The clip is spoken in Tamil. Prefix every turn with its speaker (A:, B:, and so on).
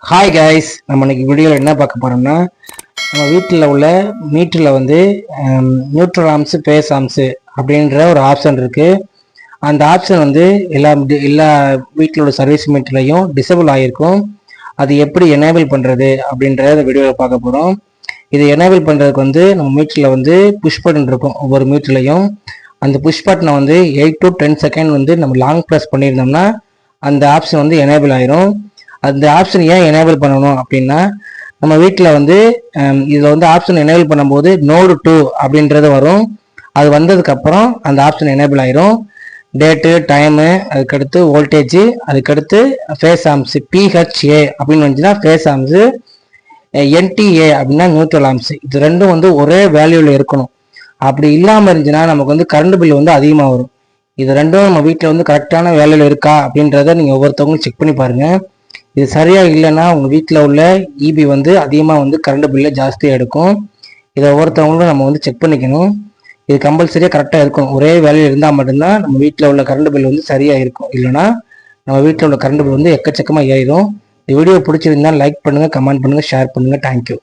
A: ஹாய் கைஸ், நம்ம இன்னைக்கு வீடியோவில் என்ன பார்க்க போகிறோம்னா, நம்ம வீட்டில் உள்ள மீட்டரில் வந்து நியூட்ரல் ஆர்ம்ஸு பேஸ் ஆர்ம்ஸு அப்படின்ற ஒரு ஆப்ஷன் இருக்குது. அந்த ஆப்ஷன் வந்து எல்லா வீட்டில் உள்ள சர்வீஸ் மீட்டர்லையும் டிசபிள் ஆகிருக்கும். அது எப்படி எனேபிள் பண்ணுறது அப்படின்ற இந்த வீடியோவில் பார்க்க போகிறோம். இதை எனேபிள் பண்ணுறதுக்கு வந்து நம்ம மீட்டரில் வந்து புஷ் பட்டன் இருக்கும் ஒவ்வொரு மீட்டர்லையும். அந்த புஷ் பட்டனை வந்து 8 to 10 செகண்ட் வந்து நம்ம லாங் ப்ரெஸ் பண்ணியிருந்தோம்னா அந்த ஆப்ஷன் வந்து எனேபிள் ஆயிரும். அந்த ஆப்ஷன் ஏன் எனேபிள் பண்ணணும் அப்படின்னா, நம்ம வீட்டில் வந்து இதில் வந்து ஆப்ஷன் எனேபிள் பண்ணும்போது நோடு 2 அப்படின்றது வரும். அது வந்ததுக்கப்புறம் அந்த ஆப்ஷன் எனேபிள் ஆயிரும். டேட்டு, டைமு, அதுக்கடுத்து வோல்டேஜ், அதுக்கடுத்து ஃபேஸ் ஆர்ம்ஸு PHA அப்படின்னு வந்துச்சுன்னா ஃபேஸ் ஆர்ம்ஸு, NTA அப்படின்னா நியூட்ரல் ஆர்ம்ஸு. இது ரெண்டும் வந்து ஒரே வேல்யூவில் இருக்கணும். அப்படி இல்லாமல் இருந்துச்சுன்னா நமக்கு வந்து கரண்ட் பில் வந்து அதிகமாக வரும். இது ரெண்டும் நம்ம வீட்டில் வந்து கரெக்டான வேல்யூவில் இருக்கா அப்படின்றத நீங்கள் ஒவ்வொருத்தவங்களும் செக் பண்ணி பாருங்கள். இது சரியாக இல்லைன்னா உங்கள் வீட்டில் உள்ள இபி வந்து அதிகமாக வந்து கரண்ட் பில்லை ஜாஸ்தியாக எடுக்கும். இதை ஒவ்வொருத்தவங்களும் நம்ம வந்து செக் பண்ணிக்கணும். இது கம்பல்சரியாக கரெக்டாக இருக்கும். ஒரே வேலையில் இருந்தால் மட்டும்தான் நம்ம வீட்டில் உள்ள கரண்ட் பில் வந்து சரியாக இருக்கும். இல்லைனா நம்ம வீட்டில் உள்ள கரண்ட் பில் வந்து எக்கச்சக்கமாக ஏறிடும். இந்த வீடியோ பிடிச்சிருந்தால் லைக் பண்ணுங்கள், கமெண்ட் பண்ணுங்கள், ஷேர் பண்ணுங்கள். தேங்க்யூ.